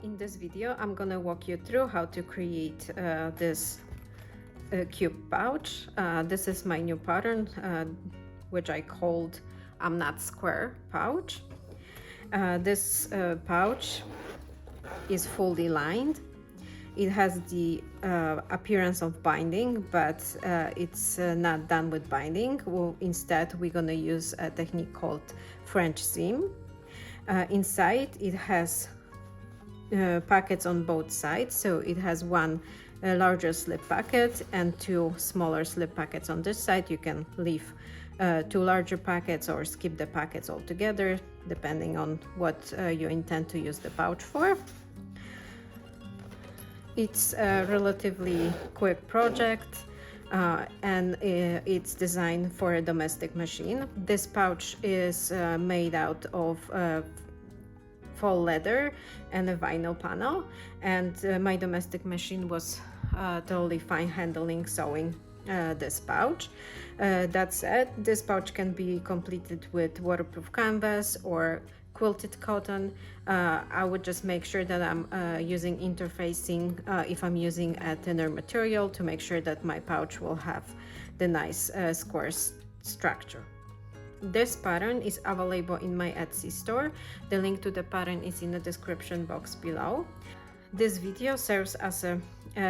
In this video, I'm gonna walk you through how to create this cube pouch. This is my new pattern, which I called I'm Not Square pouch. This pouch is fully lined. It has the appearance of binding, but it's not done with binding. Instead, we're gonna use a technique called French seam. Inside, it has pockets on both sides, so it has one larger slip pocket and two smaller slip pockets on this side. You can leave two larger pockets or skip the pockets altogether, depending on what you intend to use the pouch for. It's a relatively quick project and it's designed for a domestic machine. This pouch is made out of faux leather and a vinyl panel, and my domestic machine was totally fine handling sewing this pouch. That said, this pouch can be completed with waterproof canvas or quilted cotton. I would just make sure that I'm using interfacing if I'm using a thinner material to make sure that my pouch will have the nice square structure. This pattern is available in my Etsy store. The link to the pattern is in the description box below. This video serves as a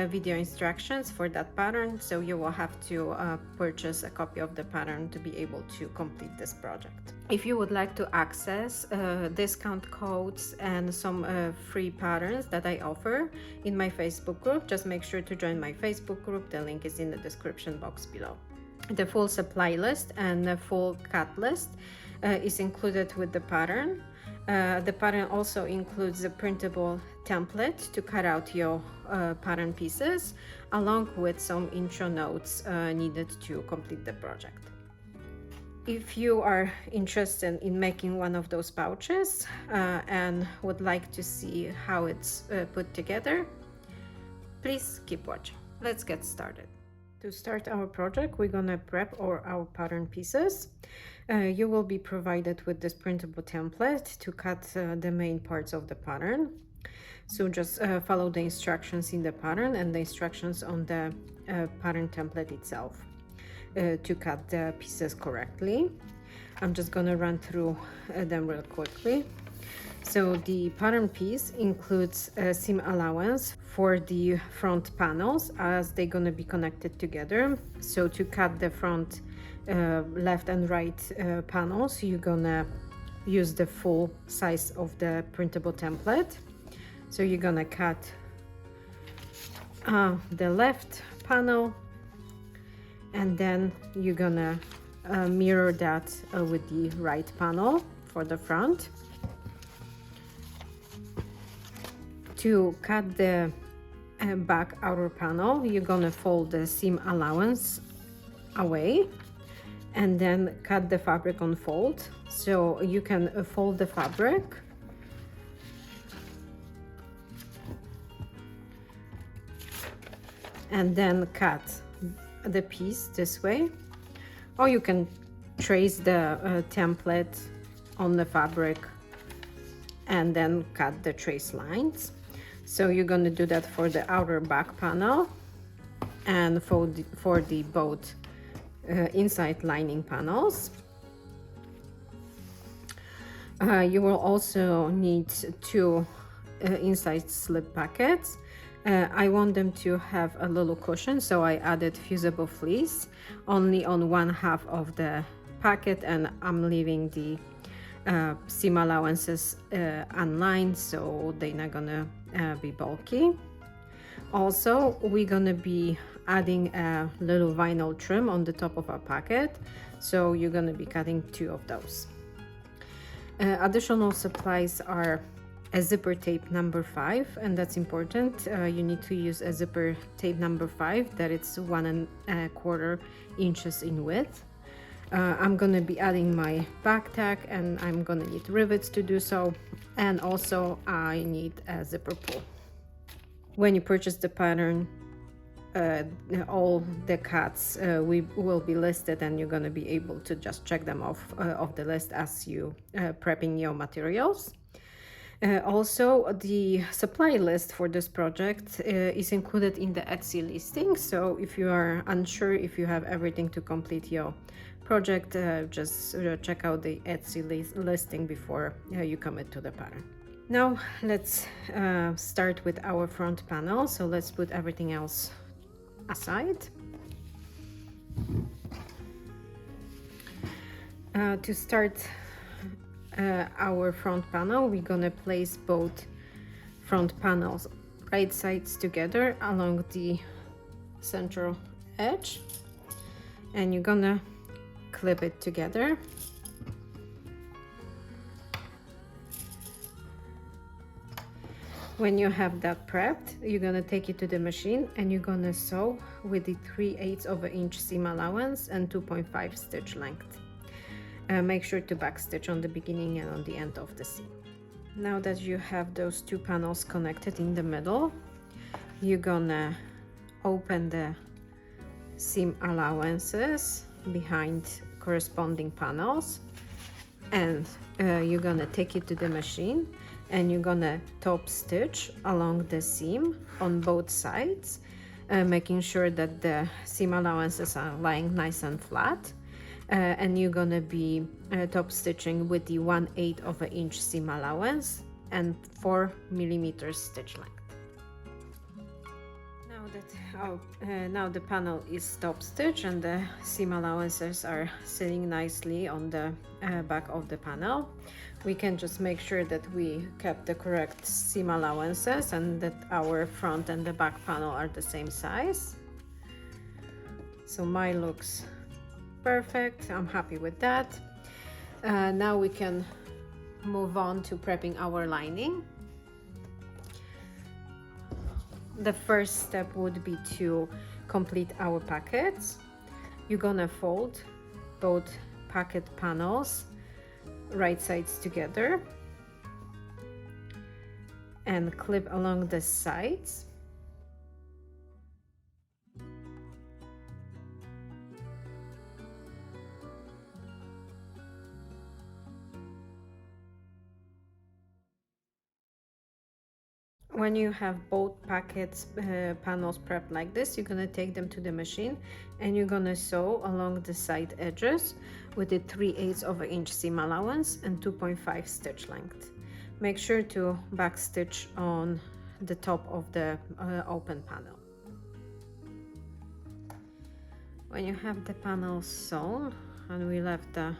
video instructions for that pattern, so you will have to purchase a copy of the pattern to be able to complete this project. If you would like to access discount codes and some free patterns that I offer in my Facebook group, just make sure to join my Facebook group. The link is in the description box below. The full supply list and the full cut list is included with the pattern. The pattern also includes a printable template to cut out your pattern pieces, along with some intro notes needed to complete the project. If you are interested in making one of those pouches and would like to see how it's put together, please keep watching. Let's get started. To start our project, we're gonna prep our pattern pieces. You will be provided with this printable template to cut the main parts of the pattern. So just follow the instructions in the pattern and the instructions on the pattern template itself to cut the pieces correctly. I'm just gonna run through them real quickly. So the pattern piece includes a seam allowance for the front panels, as they're going to be connected together. So to cut the front left and right panels, you're going to use the full size of the printable template. So you're going to cut the left panel, and then you're going to mirror that with the right panel for the front. To cut the back outer panel, you're gonna fold the seam allowance away and then cut the fabric on fold. So you can fold the fabric and then cut the piece this way, or you can trace the template on the fabric and then cut the trace lines. So you're going to do that for the outer back panel and for the both inside lining panels. You will also need two inside slip pockets. I want them to have a little cushion, so I added fusible fleece only on one half of the pocket, and I'm leaving the seam allowances unlined, so they're not gonna be bulky. Also, we're gonna be adding a little vinyl trim on the top of our pocket, so you're gonna be cutting two of those. Additional supplies are a zipper tape number 5, and that's important. You need to use a zipper tape number 5 that it's 1¼ inches in width. I'm gonna be adding my back tack, and I'm gonna need rivets to do so, and also I need a zipper pull. When you purchase the pattern, all the cuts will be listed, and you're gonna be able to just check them off of the list as you prepping your materials. Also, the supply list for this project is included in the Etsy listing. So if you are unsure if you have everything to complete your project, just check out the Etsy listing before you commit to the pattern. Now let's start with our front panel. So let's put everything else aside. To start our front panel, we're gonna place both front panels right sides together along the central edge, and you're gonna clip it together. When you have that prepped, you're gonna take it to the machine and you're gonna sew with the 3/8 of an inch seam allowance and 2.5 stitch length. Make sure to backstitch on the beginning and on the end of the seam. Now that you have those two panels connected in the middle, you're gonna open the seam allowances behind corresponding panels, and you're gonna take it to the machine and you're gonna top stitch along the seam on both sides, making sure that the seam allowances are lying nice and flat. And you're gonna be top stitching with the 1/8 of an inch seam allowance and 4 millimeters stitch length. Now the panel is top stitched and the seam allowances are sitting nicely on the back of the panel. We can just make sure that we kept the correct seam allowances and that our front and the back panel are the same size. So mine looks perfect. I'm happy with that. Now we can move on to prepping our lining. The first step would be to complete our pockets. You're gonna fold both pocket panels right sides together and clip along the sides. When you have both panels prepped like this, you're gonna take them to the machine and you're gonna sew along the side edges with the 3/8 of an inch seam allowance and 2.5 stitch length. Make sure to backstitch on the top of the open panel. When you have the panels sewn and we left the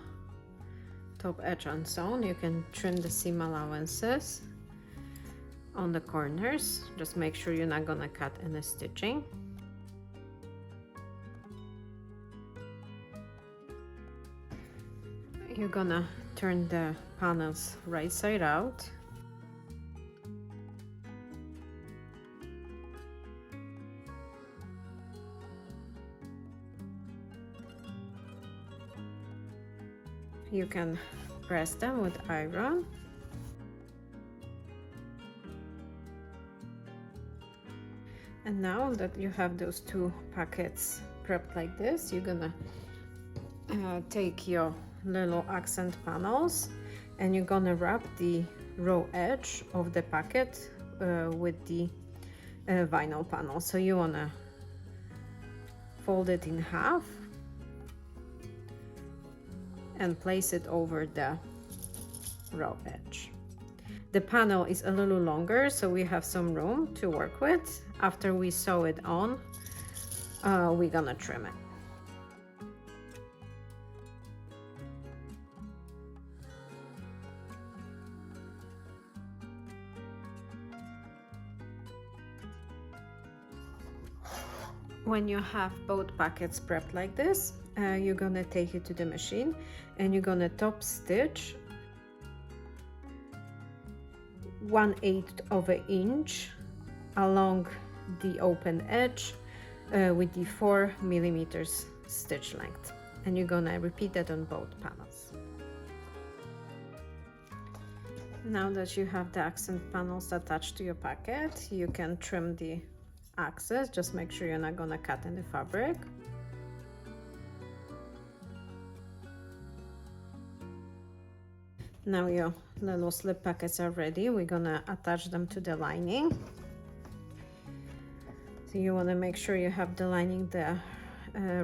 top edge unsewn, you can trim the seam allowances on the corners. Just make sure you're not gonna cut any stitching. You're gonna turn the panels right side out. You can press them with iron. And now that you have those two packets prepped like this, you're gonna take your little accent panels and you're gonna wrap the raw edge of the packet with the vinyl panel. So you wanna fold it in half and place it over the raw edge. The panel is a little longer, so we have some room to work with. After we sew it on, we're gonna trim it. When you have both packets prepped like this, you're gonna take it to the machine and you're gonna top stitch 1/8 of an inch along the open edge with the 4 millimeters stitch length, and you're gonna repeat that on both panels. Now that you have the accent panels attached to your packet, you can trim the access. Just make sure you're not gonna cut any fabric. Now your little slip pockets are ready. We're gonna attach them to the lining. So you want to make sure you have the lining the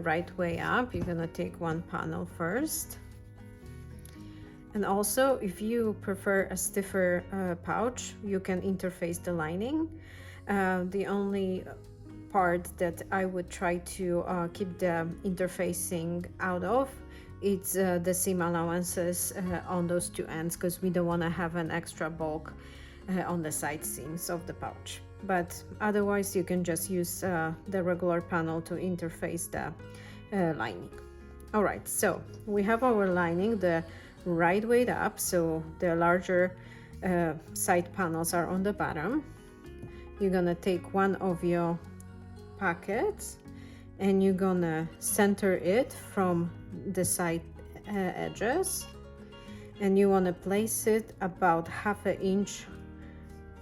right way up. You're gonna take one panel first. And also, if you prefer a stiffer pouch, you can interface the lining. The only part that I would try to keep the interfacing out of, it's the seam allowances on those two ends, because we don't want to have an extra bulk on the side seams of the pouch. But otherwise you can just use the regular panel to interface the lining. All right, so we have our lining the right way up, so the larger side panels are on the bottom. You're gonna take one of your pockets and you're gonna center it from the side edges, and you want to place it about ½ inch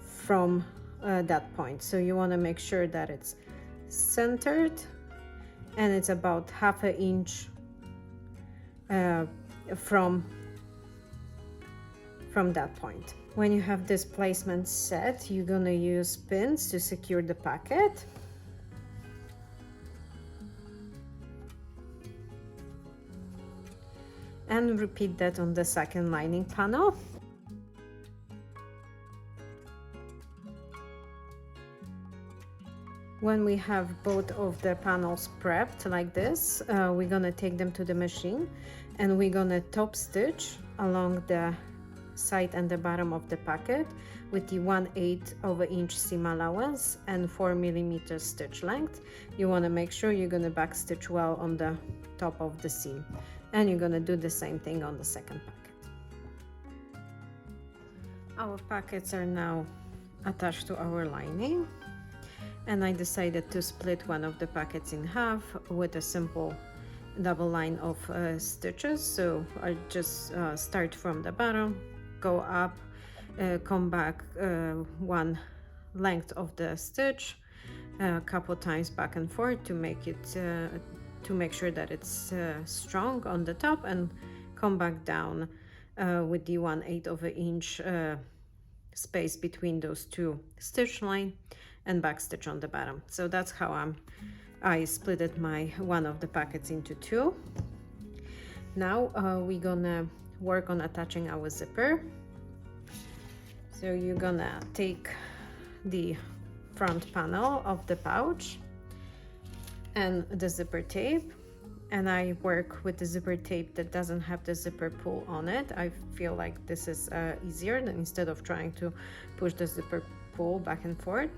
from that point. So you want to make sure that it's centered and it's about ½ inch from that point. When you have this placement set, you're gonna use pins to secure the pocket. And repeat that on the second lining panel. When we have both of the panels prepped like this, we're gonna take them to the machine and we're gonna top stitch along the side and the bottom of the pocket with the 1/8 of an inch seam allowance and 4mm stitch length. You want to make sure you're going to back stitch well on the top of the seam, and you're going to do the same thing on the second pocket. Our pockets are now attached to our lining, and I decided to split one of the pockets in half with a simple double line of stitches. So I just start from the bottom, go up, come back one length of the stitch a couple times back and forth to make it to make sure that it's strong on the top, and come back down with the 1/8 of an inch space between those two stitch line, and back stitch on the bottom. So that's how I splitted my one of the pockets into two. Now we're gonna work on attaching our zipper. So you're gonna take the front panel of the pouch and the zipper tape, and I work with the zipper tape that doesn't have the zipper pull on it. I feel like this is easier than instead of trying to push the zipper pull back and forth.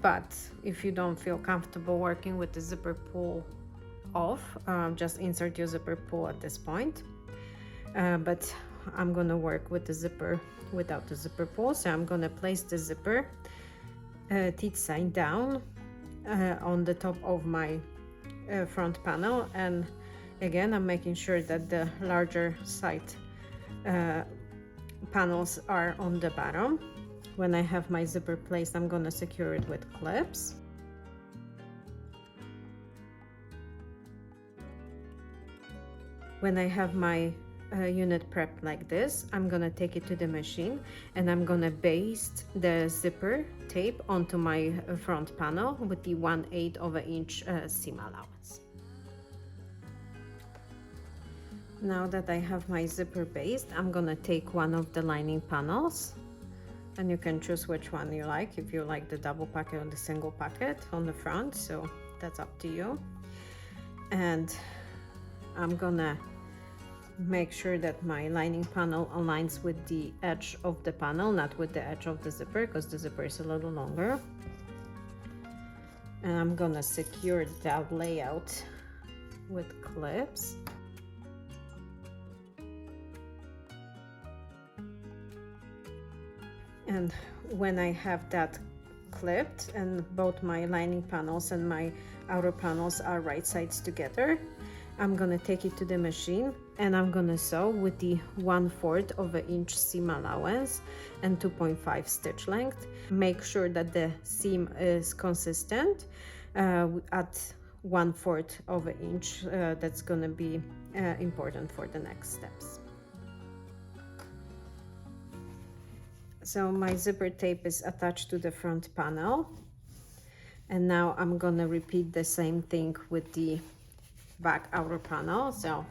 But if you don't feel comfortable working with the zipper pull off, just insert your zipper pull at this point. But I'm gonna work with the zipper without the zipper pull, so I'm gonna place the zipper teeth side down on the top of my front panel, and again I'm making sure that the larger side panels are on the bottom. When I have my zipper placed, I'm gonna secure it with clips. When I have my unit prepped like this, I'm gonna take it to the machine and I'm gonna baste the zipper tape onto my front panel with the 1/8 of an inch seam allowance. Now that I have my zipper based, I'm gonna take one of the lining panels, and you can choose which one you like, if you like the double pocket or the single pocket on the front, so that's up to you. And I'm gonna make sure that my lining panel aligns with the edge of the panel, not with the edge of the zipper, because the zipper is a little longer. And I'm gonna secure that layout with clips. And when I have that clipped and both my lining panels and my outer panels are right sides together, I'm gonna take it to the machine and I'm gonna sew with the 1/4 of an inch seam allowance and 2.5 stitch length. Make sure that the seam is consistent at 1/4 of an inch. That's gonna be important for the next steps. So my zipper tape is attached to the front panel, and now I'm gonna repeat the same thing with the back outer panel. So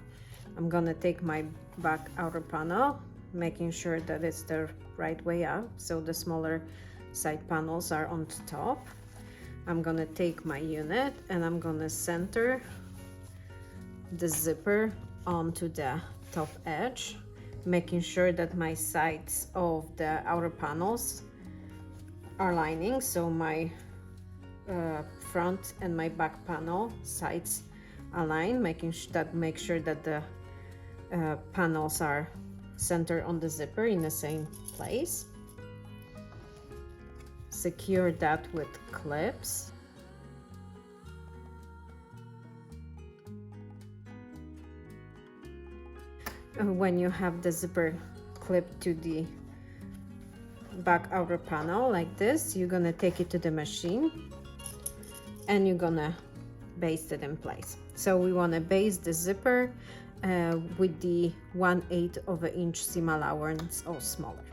I'm gonna take my back outer panel, making sure that it's the right way up, so the smaller side panels are on the top. I'm gonna take my unit and I'm gonna center the zipper onto the top edge, making sure that my sides of the outer panels are lining, so my front and my back panel sides align, make sure that the panels are centered on the zipper in the same place. Secure that with clips. When you have the zipper clipped to the back outer panel like this, you're gonna take it to the machine and you're gonna baste it in place. So we want to baste the zipper with the 1/8 of an inch seam allowance or smaller.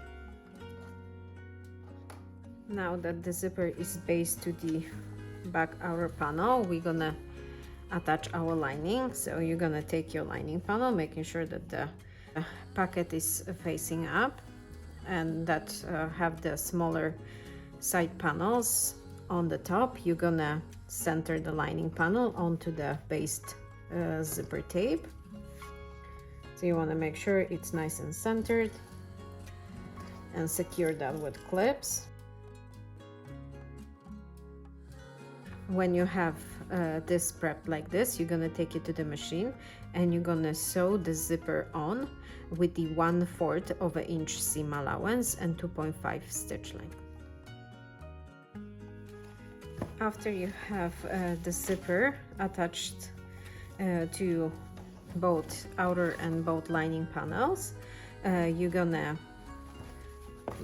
Now that the zipper is basted to the back outer panel, we're gonna attach our lining. So you're gonna take your lining panel, making sure that the pocket is facing up and that have the smaller side panels on the top. You're gonna center the lining panel onto the based zipper tape. So you want to make sure it's nice and centered, and secure that with clips. When you have this prepped like this, you're gonna take it to the machine and you're gonna sew the zipper on with the 1/4 of an inch seam allowance and 2.5 stitch length. After you have the zipper attached to both outer and both lining panels, you're gonna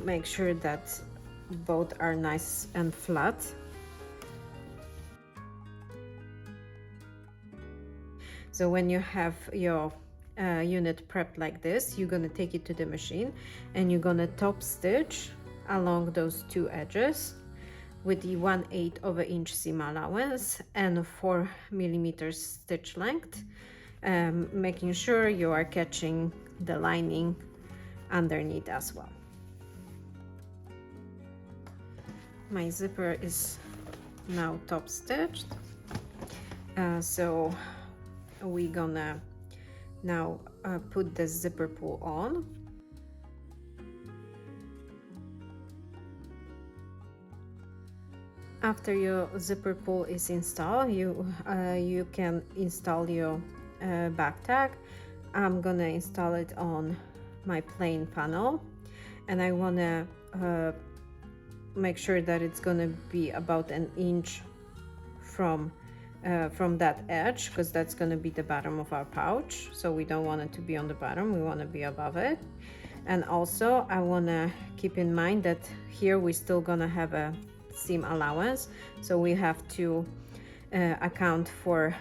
make sure that both are nice and flat. So when you have your unit prepped like this, you're gonna take it to the machine and you're gonna top stitch along those two edges with the 1/8 of an inch seam allowance and 4 millimeters stitch length, making sure you are catching the lining underneath as well. My zipper is now top stitched, so we're gonna now put the zipper pull on. After your zipper pull is installed, you can install your back tag. I'm gonna install it on my plain panel, and I wanna make sure that it's gonna be about an inch from that edge, because that's gonna be the bottom of our pouch. So we don't want it to be on the bottom, we want to be above it. And also I want to keep in mind that here we're still gonna have a seam allowance, so we have to account for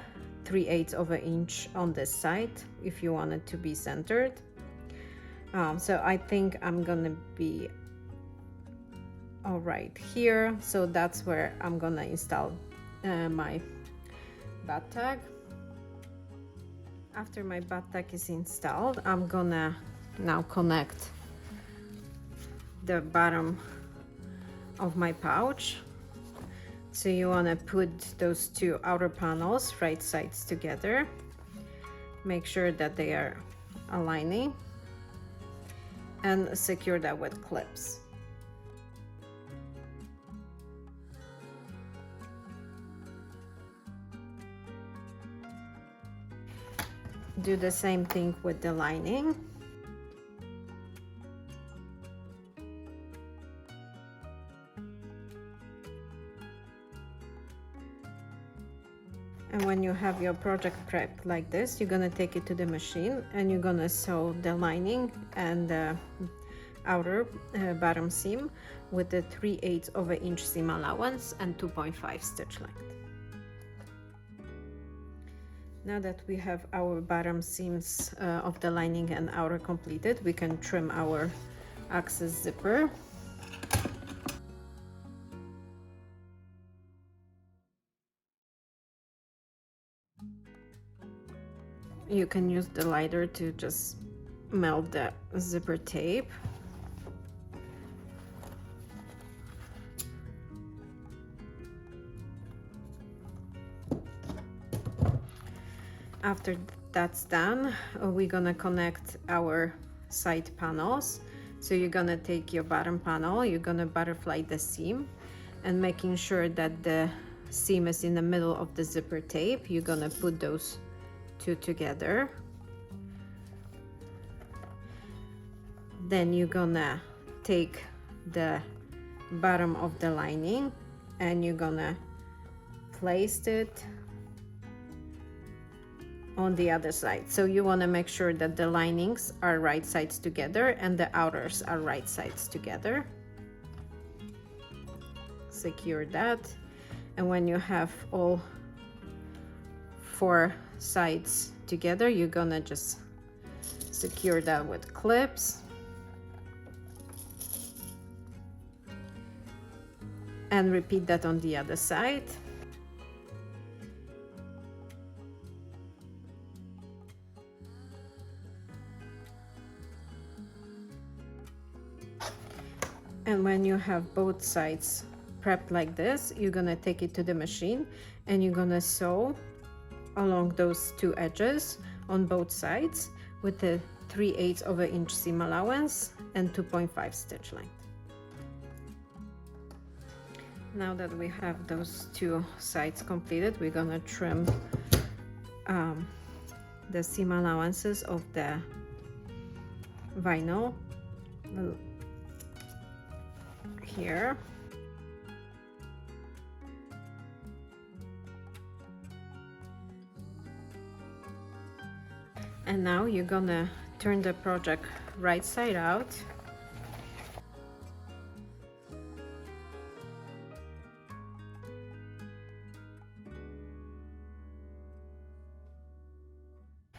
3/8 of an inch on this side if you want it to be centered. So I think I'm gonna be all right here, so that's where I'm gonna install my butt tag. After my butt tag is installed, I'm gonna now connect the bottom of my pouch. So you want to put those two outer panels right sides together, make sure that they are aligning, and secure that with clips. Do the same thing with the lining. And when you have your project prepped like this, you're gonna take it to the machine and you're gonna sew the lining and the outer bottom seam with the 3/8 of an inch seam allowance and 2.5 stitch length. Now that we have our bottom seams of the lining and outer completed, we can trim our excess zipper. You can use the lighter to just melt the zipper tape. After that's done, we're gonna connect our side panels. So you're gonna take your bottom panel, you're gonna butterfly the seam, and making sure that the seam is in the middle of the zipper tape, you're gonna put those two together. Then you're gonna take the bottom of the lining and you're gonna place it on the other side. So you want to make sure that the linings are right sides together and the outers are right sides together. Secure that, and when you have all 4 sides together, you're gonna just secure that with clips. And repeat that on the other side. And when you have both sides prepped like this, you're gonna take it to the machine and you're gonna sew along those 2 edges on both sides with a 3/8 of an inch seam allowance and 2.5 stitch length. Now that we have those 2 sides completed, we're gonna trim the seam allowances of the vinyl here. And now you're gonna turn the project right side out.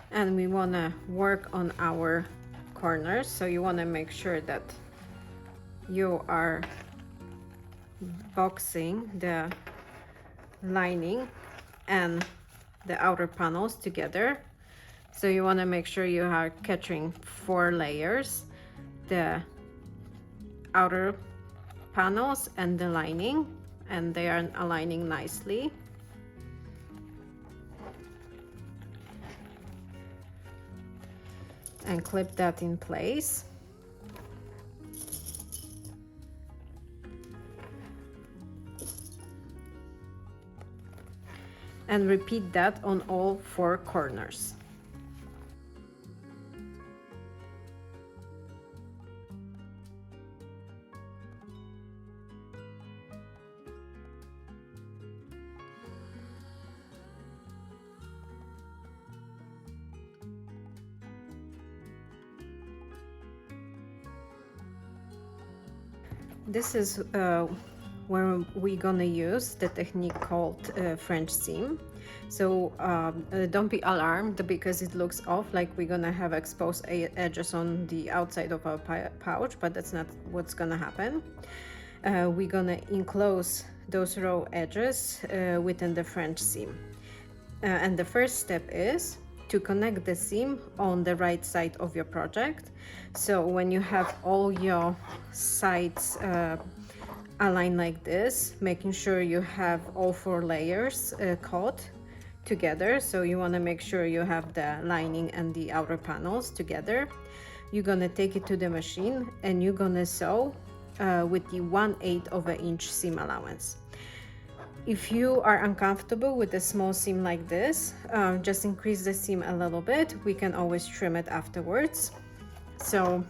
And we wanna work on our corners, so you wanna make sure that you are boxing the lining and the outer panels together. So you want to make sure you are catching 4 layers, the outer panels and the lining, and they are aligning nicely. And clip that in place. And repeat that on all 4 corners. This is where we're gonna use the technique called French seam. So don't be alarmed because it looks off, like we're gonna have exposed edges on the outside of our pouch, but that's not what's gonna happen. We're gonna enclose those raw edges within the French seam. And the first step is to connect the seam on the right side of your project. So when you have all your sides aligned like this, making sure you have all 4 layers caught together. So you want to make sure you have the lining and the outer panels together. You're gonna take it to the machine and you're gonna sew with the 1/8 of an inch seam allowance. If you are uncomfortable with a small seam like this, just increase the seam a little bit. We can always trim it afterwards. So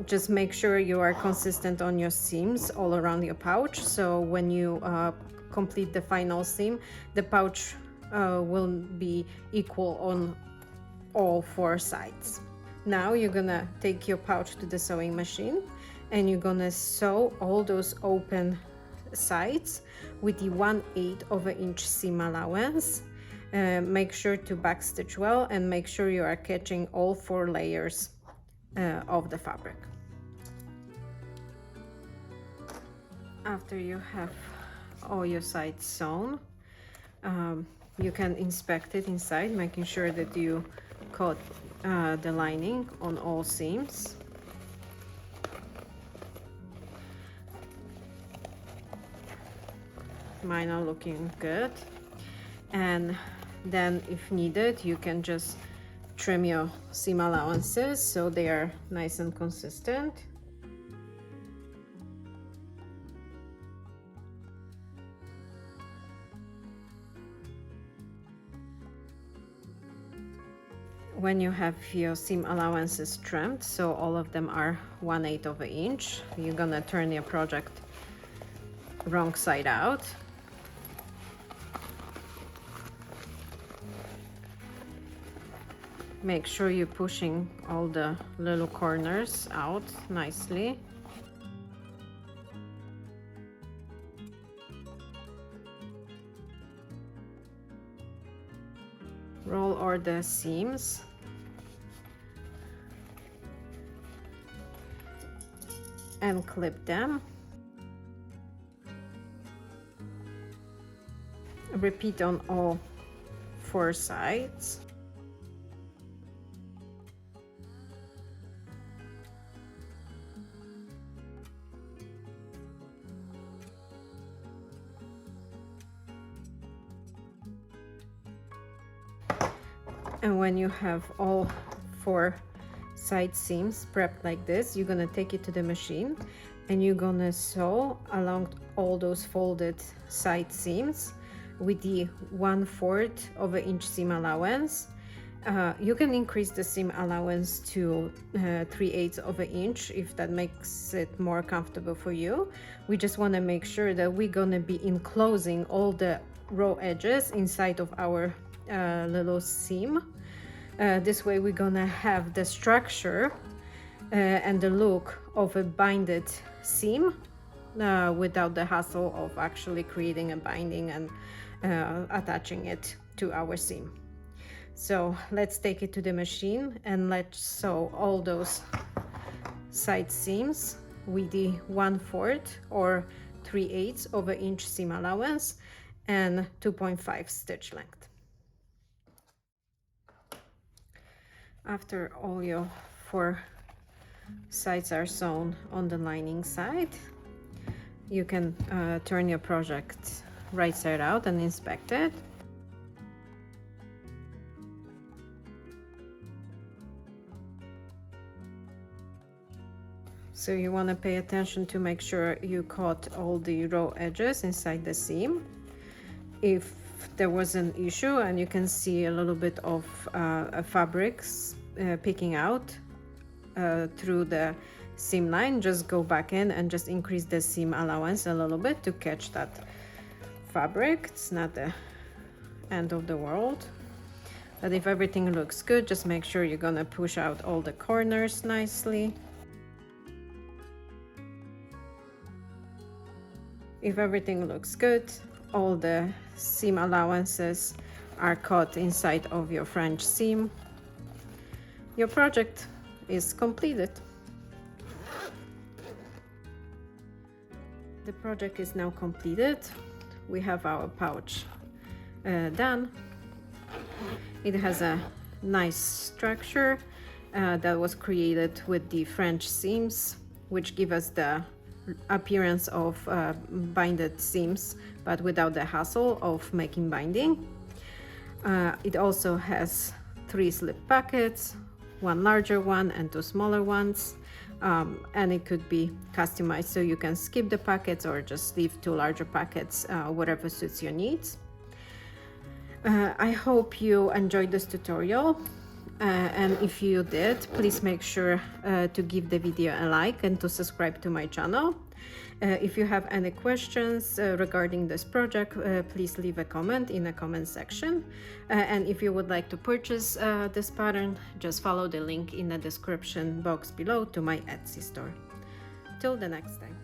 just make sure you are consistent on your seams all around your pouch. So when you complete the final seam, the pouch will be equal on all 4 sides. Now you're gonna take your pouch to the sewing machine and you're gonna sew all those open sides with the 1/8 of an inch seam allowance. Make sure to backstitch well and make sure you are catching all 4 layers of the fabric. After you have all your sides sewn, you can inspect it inside, making sure that you coat the lining on all seams. Mine are looking good. And then if needed, you can just trim your seam allowances so they are nice and consistent. When you have your seam allowances trimmed, so all of them are 1/8 of an inch, you're gonna turn your project wrong side out. Make sure you're pushing all the little corners out nicely. Roll all the seams. And clip them. Repeat on all 4 sides. And when you have all 4 side seams prepped like this, you're gonna take it to the machine and you're gonna sew along all those folded side seams with the 1/4 of an inch seam allowance. You can increase the seam allowance to 3/8 of an inch if that makes it more comfortable for you. We just want to make sure that we're gonna be enclosing all the raw edges inside of our little seam. This way we're gonna have the structure and the look of a binded seam without the hassle of actually creating a binding and attaching it to our seam. So let's take it to the machine and let's sew all those side seams with the 1/4 or 3/8 of an inch seam allowance and 2.5 stitch length. After all your 4 sides are sewn on the lining side, you can turn your project right side out and inspect it. So you want to pay attention to make sure you cut all the raw edges inside the seam. If there was an issue and you can see a little bit of fabrics peeking out through the seam line, just go back in and just increase the seam allowance a little bit to catch that fabric. It's not the end of the world. But if everything looks good, just make sure you're gonna push out all the corners nicely. If everything looks good, all the seam allowances are cut inside of your French seam, your project is completed. The project is now completed. We have our pouch done. It has a nice structure that was created with the French seams, which give us the appearance of binded seams, but without the hassle of making binding. It also has 3 slip pockets, 1 larger one and 2 smaller ones, and it could be customized so you can skip the pockets or just leave 2 larger pockets, whatever suits your needs. I hope you enjoyed this tutorial, and if you did, please make sure to give the video a like and to subscribe to my channel. If you have any questions regarding this project, please leave a comment in the comment section. And if you would like to purchase this pattern, just follow the link in the description box below to my Etsy store. Till the next time.